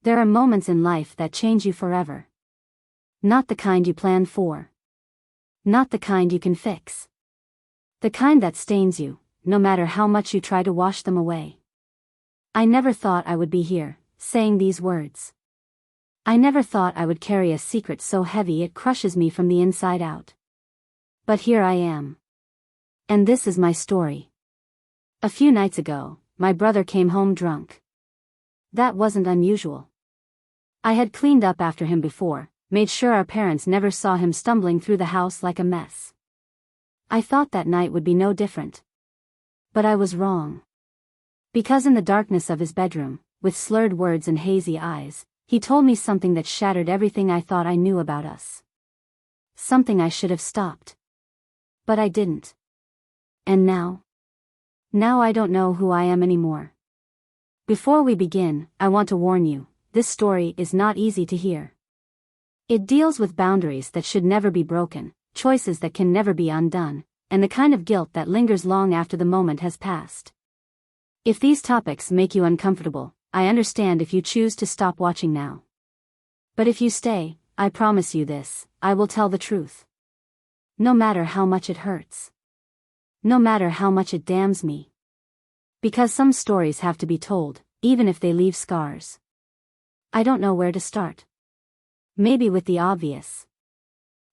There are moments in life that change you forever. Not the kind you planned for. Not the kind you can fix. The kind that stains you, no matter how much you try to wash them away. I never thought I would be here, saying these words. I never thought I would carry a secret so heavy it crushes me from the inside out. But here I am. And this is my story. A few nights ago, my brother came home drunk. That wasn't unusual. I had cleaned up after him before, made sure our parents never saw him stumbling through the house like a mess. I thought that night would be no different. But I was wrong. Because in the darkness of his bedroom, with slurred words and hazy eyes, he told me something that shattered everything I thought I knew about us. Something I should have stopped. But I didn't. And now? Now I don't know who I am anymore. Before we begin, I want to warn you, this story is not easy to hear. It deals with boundaries that should never be broken, choices that can never be undone, and the kind of guilt that lingers long after the moment has passed. If these topics make you uncomfortable, I understand if you choose to stop watching now. But if you stay, I promise you this, I will tell the truth. No matter how much it hurts. No matter how much it damns me. Because some stories have to be told, even if they leave scars. I don't know where to start. Maybe with the obvious.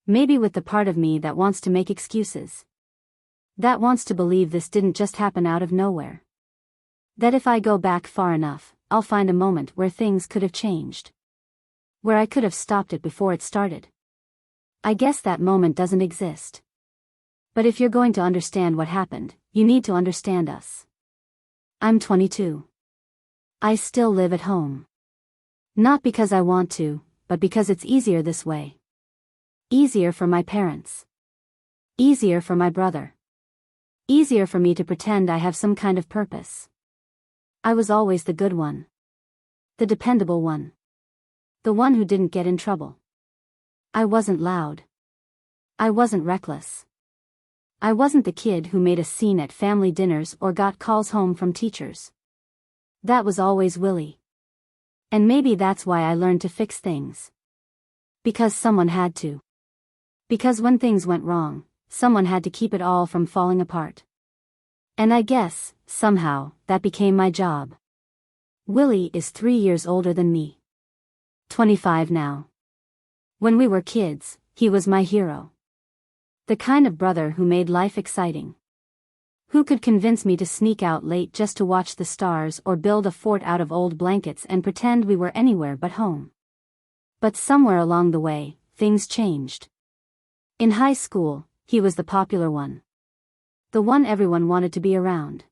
Maybe with the part of me that wants to make excuses. That wants to believe this didn't just happen out of nowhere. That if I go back far enough, I'll find a moment where things could have changed. Where I could have stopped it before it started. I guess that moment doesn't exist. But if you're going to understand what happened, you need to understand us. I'm 22. I still live at home. Not because I want to, but because it's easier this way. Easier for my parents. Easier for my brother. Easier for me to pretend I have some kind of purpose. I was always the good one. The dependable one. The one who didn't get in trouble. I wasn't loud. I wasn't reckless. I wasn't the kid who made a scene at family dinners or got calls home from teachers. That was always Willie. And maybe that's why I learned to fix things. Because someone had to. Because when things went wrong, someone had to keep it all from falling apart. And I guess, somehow, that became my job. Willie is 3 years older than me. 25 now. When we were kids, he was my hero. The kind of brother who made life exciting. Who could convince me to sneak out late just to watch the stars or build a fort out of old blankets and pretend we were anywhere but home. But somewhere along the way, things changed. In high school, he was the popular one. The one everyone wanted to be around.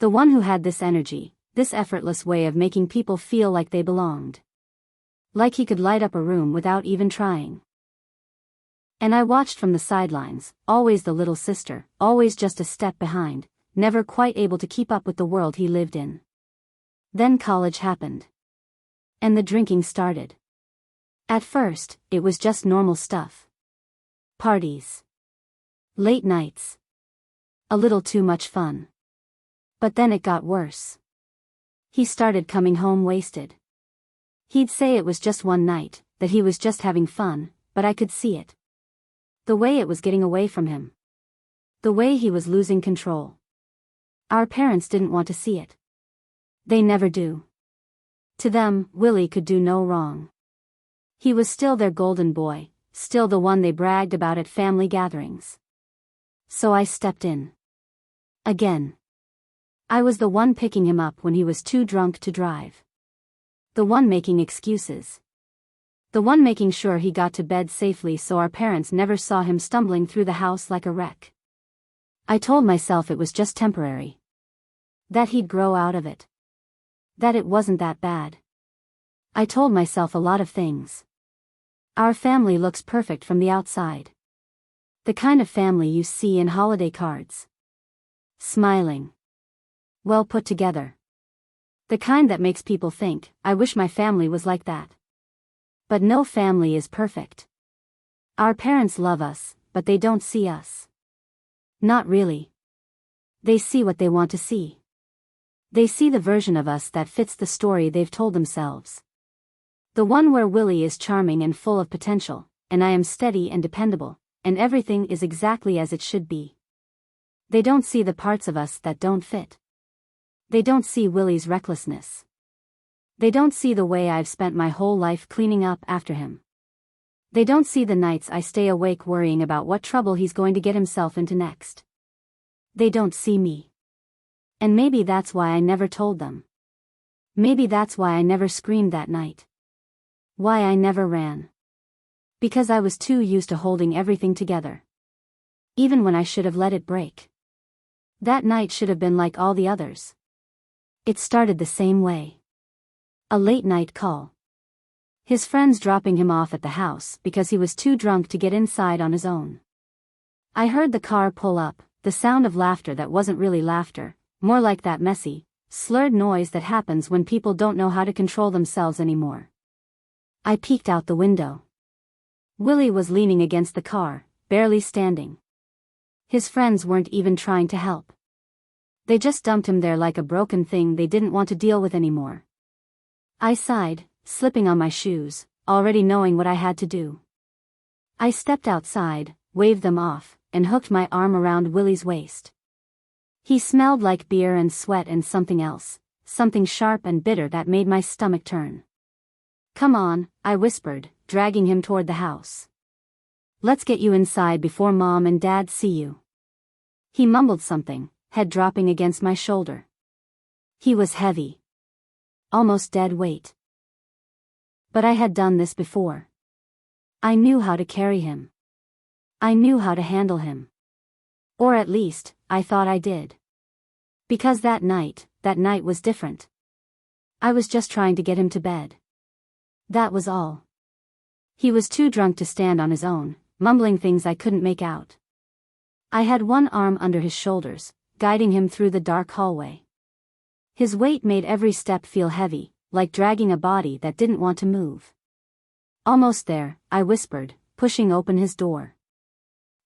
The one who had this energy, this effortless way of making people feel like they belonged. Like he could light up a room without even trying. And I watched from the sidelines, always the little sister, always just a step behind, never quite able to keep up with the world he lived in. Then college happened. And the drinking started. At first, it was just normal stuff. Parties. Late nights. A little too much fun. But then it got worse. He started coming home wasted. He'd say it was just one night, that he was just having fun, but I could see it. The way it was getting away from him. The way he was losing control. Our parents didn't want to see it. They never do. To them, Willie could do no wrong. He was still their golden boy, still the one they bragged about at family gatherings. So I stepped in. Again. I was the one picking him up when he was too drunk to drive. The one making excuses. The one making sure he got to bed safely so our parents never saw him stumbling through the house like a wreck. I told myself it was just temporary. That he'd grow out of it. That it wasn't that bad. I told myself a lot of things. Our family looks perfect from the outside. The kind of family you see in holiday cards. Smiling. Well put together. The kind that makes people think, I wish my family was like that. But no family is perfect. Our parents love us, but they don't see us. Not really. They see what they want to see. They see the version of us that fits the story they've told themselves. The one where Willie is charming and full of potential, and I am steady and dependable, and everything is exactly as it should be. They don't see the parts of us that don't fit. They don't see Willie's recklessness. They don't see the way I've spent my whole life cleaning up after him. They don't see the nights I stay awake worrying about what trouble he's going to get himself into next. They don't see me. And maybe that's why I never told them. Maybe that's why I never screamed that night. Why I never ran. Because I was too used to holding everything together. Even when I should have let it break. That night should have been like all the others. It started the same way. A late night call. His friends dropping him off at the house because he was too drunk to get inside on his own. I heard the car pull up, the sound of laughter that wasn't really laughter, more like that messy, slurred noise that happens when people don't know how to control themselves anymore. I peeked out the window. Willie was leaning against the car, barely standing. His friends weren't even trying to help. They just dumped him there like a broken thing they didn't want to deal with anymore. I sighed, slipping on my shoes, already knowing what I had to do. I stepped outside, waved them off, and hooked my arm around Willie's waist. He smelled like beer and sweat and something else, something sharp and bitter that made my stomach turn. "Come on," I whispered, dragging him toward the house. "Let's get you inside before Mom and Dad see you." He mumbled something, head dropping against my shoulder. He was heavy. Almost dead weight. But I had done this before. I knew how to carry him. I knew how to handle him. Or at least, I thought I did. Because that night was different. I was just trying to get him to bed. That was all. He was too drunk to stand on his own, mumbling things I couldn't make out. I had one arm under his shoulders, guiding him through the dark hallway. His weight made every step feel heavy, like dragging a body that didn't want to move. "Almost there," I whispered, pushing open his door.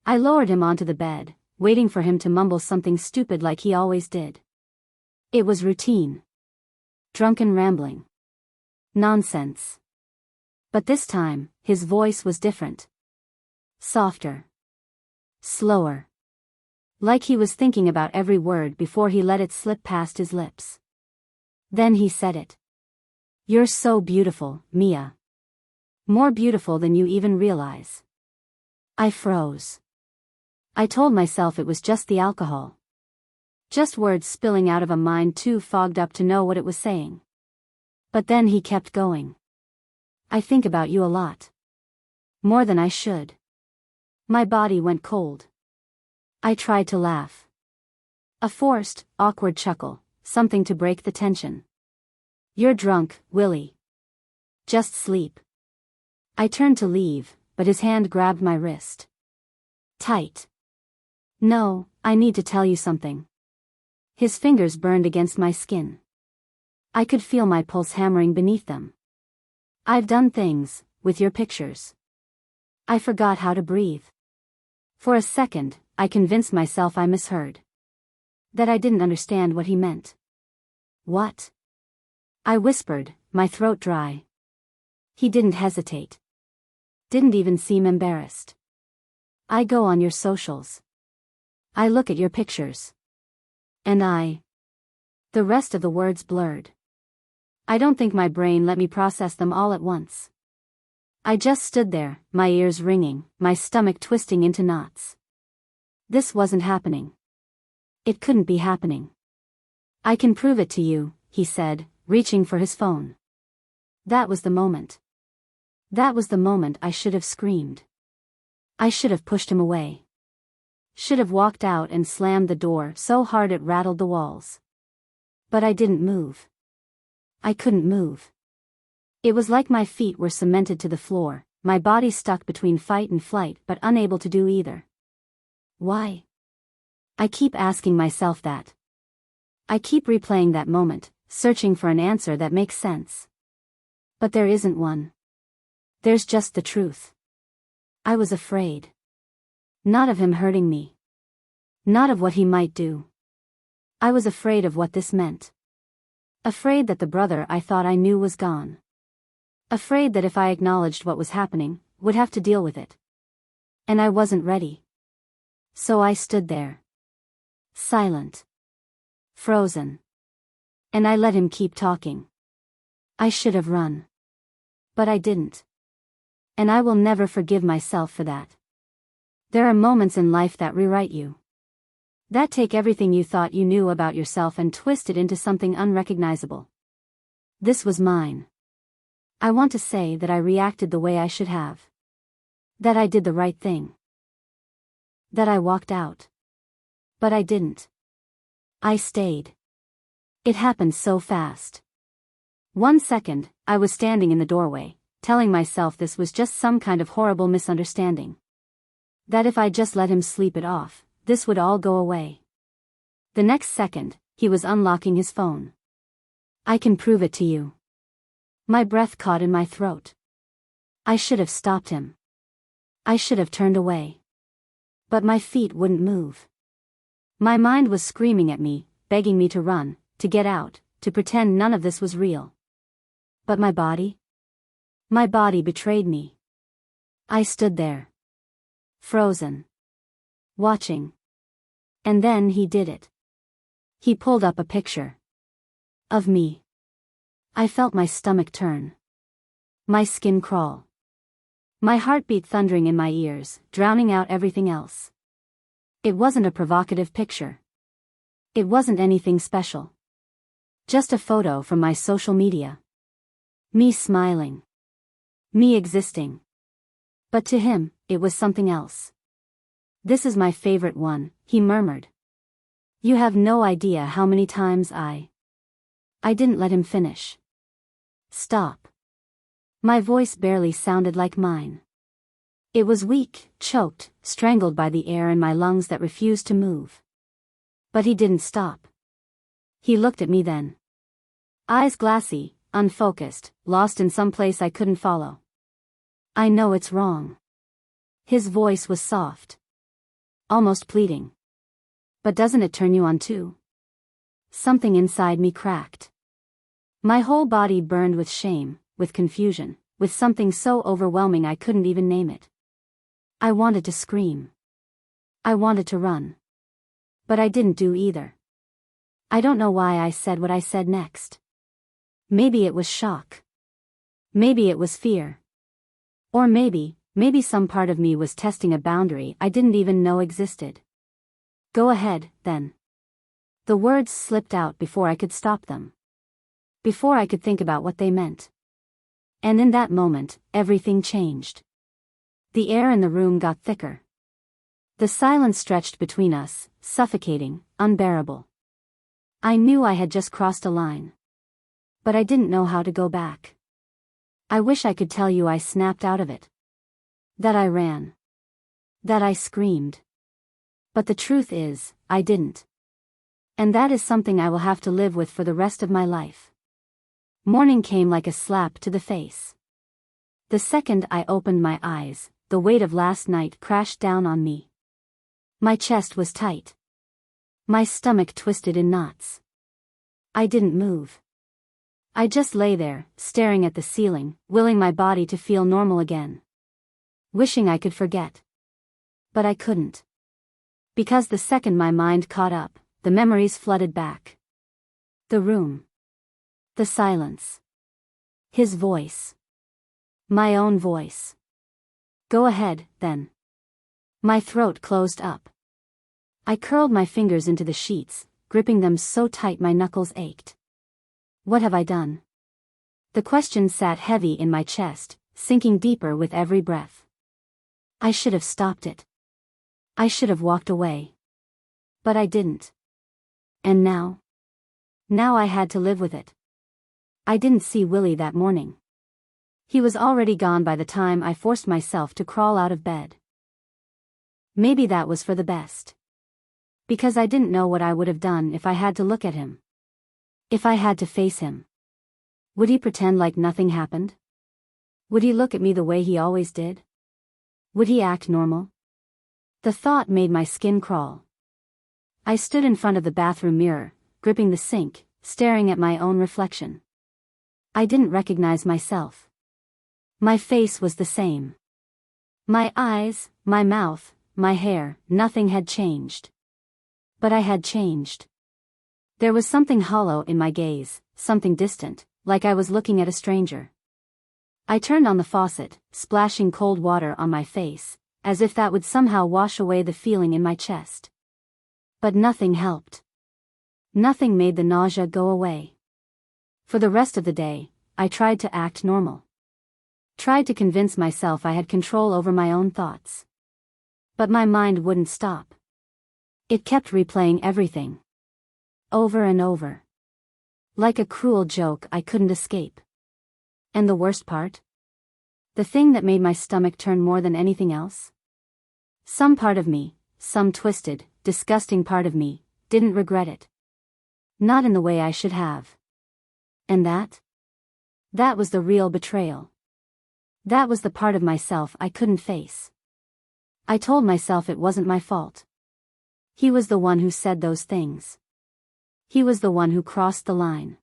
I lowered him onto the bed, waiting for him to mumble something stupid like he always did. It was routine. Drunken rambling. Nonsense. But this time, his voice was different. Softer. Slower. Like he was thinking about every word before he let it slip past his lips. Then he said it. "You're so beautiful, Mia. More beautiful than you even realize." I froze. I told myself it was just the alcohol. Just words spilling out of a mind too fogged up to know what it was saying. But then he kept going. "I think about you a lot. More than I should." My body went cold. I tried to laugh. A forced, awkward chuckle, something to break the tension. "You're drunk, Willie. Just sleep." I turned to leave, but his hand grabbed my wrist. Tight. "No, I need to tell you something." His fingers burned against my skin. I could feel my pulse hammering beneath them. "I've done things, with your pictures." I forgot how to breathe. For a second, I convinced myself I misheard. That I didn't understand what he meant. "What?" I whispered, my throat dry. He didn't hesitate. Didn't even seem embarrassed. "I go on your socials. I look at your pictures. And I..." The rest of the words blurred. I don't think my brain let me process them all at once. I just stood there, my ears ringing, my stomach twisting into knots. This wasn't happening. It couldn't be happening. "I can prove it to you," he said, reaching for his phone. That was the moment. That was the moment I should have screamed. I should have pushed him away. Should have walked out and slammed the door so hard it rattled the walls. But I didn't move. I couldn't move. It was like my feet were cemented to the floor, my body stuck between fight and flight but unable to do either. Why? I keep asking myself that. I keep replaying that moment, searching for an answer that makes sense. But there isn't one. There's just the truth. I was afraid. Not of him hurting me. Not of what he might do. I was afraid of what this meant. Afraid that the brother I thought I knew was gone. Afraid that if I acknowledged what was happening, would have to deal with it. And I wasn't ready. So I stood there. Silent. Frozen. And I let him keep talking. I should have run. But I didn't. And I will never forgive myself for that. There are moments in life that rewrite you. That take everything you thought you knew about yourself and twist it into something unrecognizable. This was mine. I want to say that I reacted the way I should have. That I did the right thing. That I walked out. But I didn't. I stayed. It happened so fast. 1 second, I was standing in the doorway, telling myself this was just some kind of horrible misunderstanding. That if I just let him sleep it off, this would all go away. The next second, he was unlocking his phone. I can prove it to you. My breath caught in my throat. I should have stopped him. I should have turned away. But my feet wouldn't move. My mind was screaming at me, begging me to run, to get out, to pretend none of this was real. But my body? My body betrayed me. I stood there. Frozen. Watching. And then he did it. He pulled up a picture. Of me. I felt my stomach turn. My skin crawl. My heartbeat thundering in my ears, drowning out everything else. It wasn't a provocative picture. It wasn't anything special. Just a photo from my social media. Me smiling. Me existing. But to him, it was something else. "This is my favorite one," he murmured. You have no idea how many times I didn't let him finish. Stop. My voice barely sounded like mine. It was weak, choked, strangled by the air in my lungs that refused to move. But he didn't stop. He looked at me then. Eyes glassy, unfocused, lost in some place I couldn't follow. "I know it's wrong." His voice was soft. Almost pleading. "But doesn't it turn you on too?" Something inside me cracked. My whole body burned with shame, with confusion, with something so overwhelming I couldn't even name it. I wanted to scream. I wanted to run. But I didn't do either. I don't know why I said what I said next. Maybe it was shock. Maybe it was fear. Or maybe some part of me was testing a boundary I didn't even know existed. "Go ahead, then." The words slipped out before I could stop them. Before I could think about what they meant. And in that moment, everything changed. The air in the room got thicker. The silence stretched between us, suffocating, unbearable. I knew I had just crossed a line. But I didn't know how to go back. I wish I could tell you I snapped out of it. That I ran. That I screamed. But the truth is, I didn't. And that is something I will have to live with for the rest of my life. Morning came like a slap to the face. The second I opened my eyes, the weight of last night crashed down on me. My chest was tight. My stomach twisted in knots. I didn't move. I just lay there, staring at the ceiling, willing my body to feel normal again. Wishing I could forget. But I couldn't. Because the second my mind caught up, the memories flooded back. The room. The silence. His voice. My own voice. "Go ahead, then." My throat closed up. I curled my fingers into the sheets, gripping them so tight my knuckles ached. What have I done? The question sat heavy in my chest, sinking deeper with every breath. I should have stopped it. I should have walked away. But I didn't. And now? Now I had to live with it. I didn't see Willie that morning. He was already gone by the time I forced myself to crawl out of bed. Maybe that was for the best. Because I didn't know what I would have done if I had to look at him. If I had to face him. Would he pretend like nothing happened? Would he look at me the way he always did? Would he act normal? The thought made my skin crawl. I stood in front of the bathroom mirror, gripping the sink, staring at my own reflection. I didn't recognize myself. My face was the same. My eyes, my mouth, my hair, nothing had changed. But I had changed. There was something hollow in my gaze, something distant, like I was looking at a stranger. I turned on the faucet, splashing cold water on my face, as if that would somehow wash away the feeling in my chest. But nothing helped. Nothing made the nausea go away. For the rest of the day, I tried to act normal. Tried to convince myself I had control over my own thoughts. But my mind wouldn't stop. It kept replaying everything. Over and over. Like a cruel joke I couldn't escape. And the worst part? The thing that made my stomach turn more than anything else? Some part of me, some twisted, disgusting part of me, didn't regret it. Not in the way I should have. And that? That was the real betrayal. That was the part of myself I couldn't face. I told myself it wasn't my fault. He was the one who said those things. He was the one who crossed the line.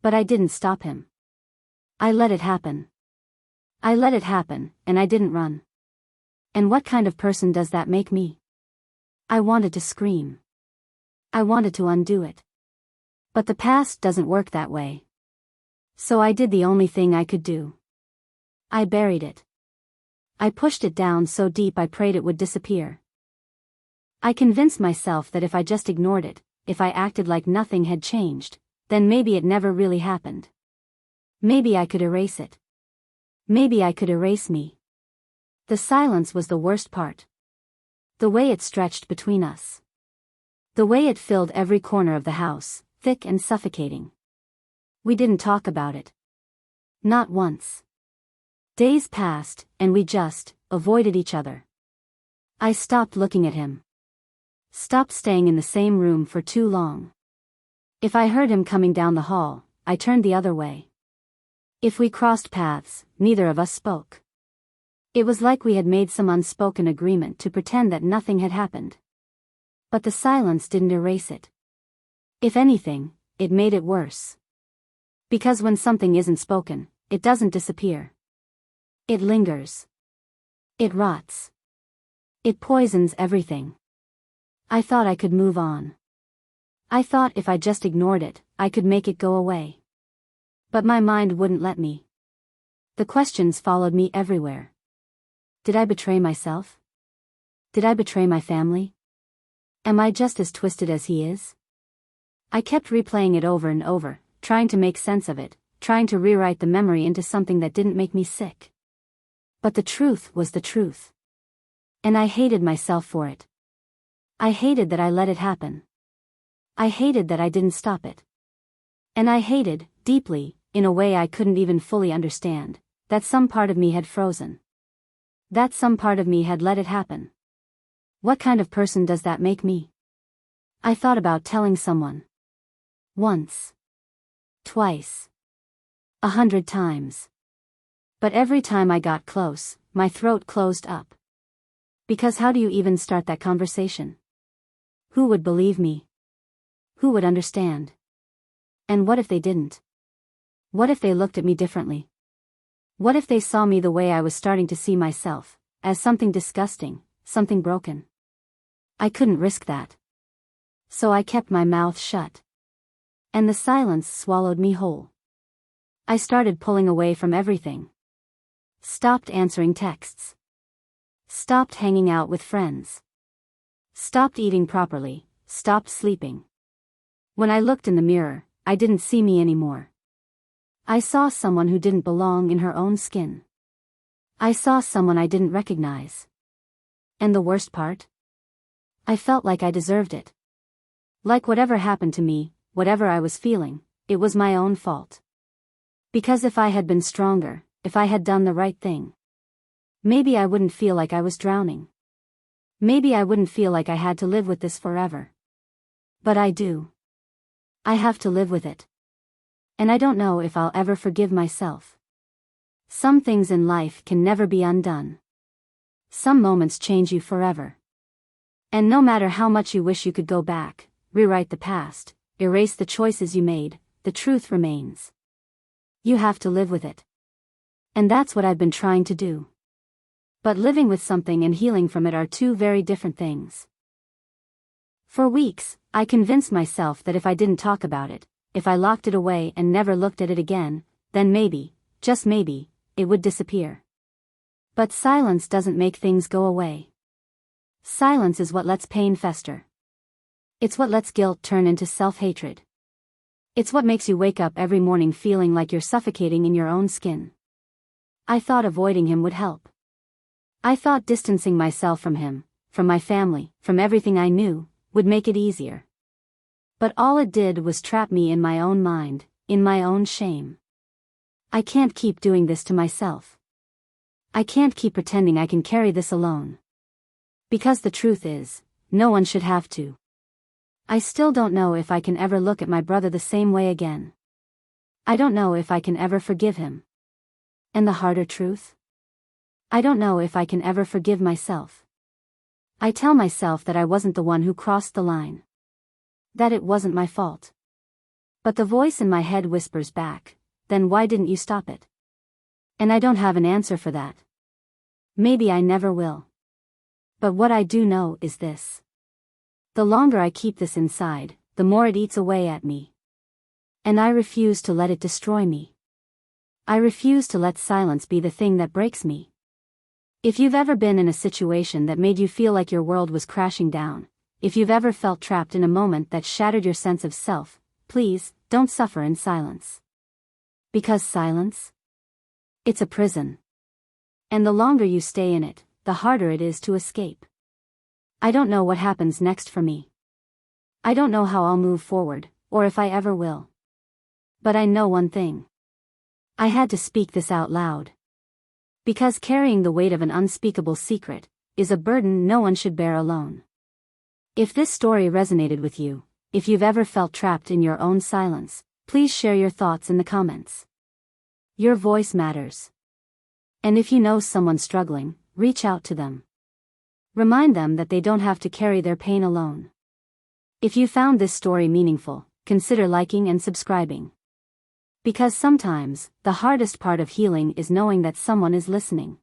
But I didn't stop him. I let it happen. I let it happen, and I didn't run. And what kind of person does that make me? I wanted to scream. I wanted to undo it. But the past doesn't work that way. So I did the only thing I could do. I buried it. I pushed it down so deep I prayed it would disappear. I convinced myself that if I just ignored it, if I acted like nothing had changed, then maybe it never really happened. Maybe I could erase it. Maybe I could erase me. The silence was the worst part. The way it stretched between us. The way it filled every corner of the house, thick and suffocating. We didn't talk about it. Not once. Days passed, and we just avoided each other. I stopped looking at him. Stopped staying in the same room for too long. If I heard him coming down the hall, I turned the other way. If we crossed paths, neither of us spoke. It was like we had made some unspoken agreement to pretend that nothing had happened. But the silence didn't erase it. If anything, it made it worse. Because when something isn't spoken, it doesn't disappear. It lingers. It rots. It poisons everything. I thought I could move on. I thought if I just ignored it, I could make it go away. But my mind wouldn't let me. The questions followed me everywhere. Did I betray myself? Did I betray my family? Am I just as twisted as he is? I kept replaying it over and over, trying to make sense of it, trying to rewrite the memory into something that didn't make me sick. But the truth was the truth. And I hated myself for it. I hated that I let it happen. I hated that I didn't stop it. And I hated, deeply, in a way I couldn't even fully understand, that some part of me had frozen. That some part of me had let it happen. What kind of person does that make me? I thought about telling someone. Once. Twice. 100 times. But every time I got close, my throat closed up. Because how do you even start that conversation? Who would believe me? Who would understand? And what if they didn't? What if they looked at me differently? What if they saw me the way I was starting to see myself, as something disgusting, something broken? I couldn't risk that. So I kept my mouth shut. And the silence swallowed me whole. I started pulling away from everything. Stopped answering texts. Stopped hanging out with friends. Stopped eating properly, stopped sleeping. When I looked in the mirror, I didn't see me anymore. I saw someone who didn't belong in her own skin. I saw someone I didn't recognize. And the worst part? I felt like I deserved it. Like whatever happened to me, whatever I was feeling, it was my own fault. Because if I had been stronger, if I had done the right thing, maybe I wouldn't feel like I was drowning. Maybe I wouldn't feel like I had to live with this forever. But I do. I have to live with it. And I don't know if I'll ever forgive myself. Some things in life can never be undone. Some moments change you forever. And no matter how much you wish you could go back, rewrite the past, erase the choices you made, the truth remains. You have to live with it. And that's what I've been trying to do. But living with something and healing from it are two very different things. For weeks, I convinced myself that if I didn't talk about it, if I locked it away and never looked at it again, then maybe, just maybe, it would disappear. But silence doesn't make things go away. Silence is what lets pain fester. It's what lets guilt turn into self-hatred. It's what makes you wake up every morning feeling like you're suffocating in your own skin. I thought avoiding him would help. I thought distancing myself from him, from my family, from everything I knew, would make it easier. But all it did was trap me in my own mind, in my own shame. I can't keep doing this to myself. I can't keep pretending I can carry this alone. Because the truth is, no one should have to. I still don't know if I can ever look at my brother the same way again. I don't know if I can ever forgive him. And the harder truth? I don't know if I can ever forgive myself. I tell myself that I wasn't the one who crossed the line. That it wasn't my fault. But the voice in my head whispers back, then why didn't you stop it? And I don't have an answer for that. Maybe I never will. But what I do know is this. The longer I keep this inside, the more it eats away at me. And I refuse to let it destroy me. I refuse to let silence be the thing that breaks me. If you've ever been in a situation that made you feel like your world was crashing down, if you've ever felt trapped in a moment that shattered your sense of self, please, don't suffer in silence. Because silence? It's a prison. And the longer you stay in it, the harder it is to escape. I don't know what happens next for me. I don't know how I'll move forward, or if I ever will. But I know one thing. I had to speak this out loud. Because carrying the weight of an unspeakable secret is a burden no one should bear alone. If this story resonated with you, if you've ever felt trapped in your own silence, please share your thoughts in the comments. Your voice matters. And if you know someone struggling, reach out to them. Remind them that they don't have to carry their pain alone. If you found this story meaningful, consider liking and subscribing. Because sometimes, the hardest part of healing is knowing that someone is listening.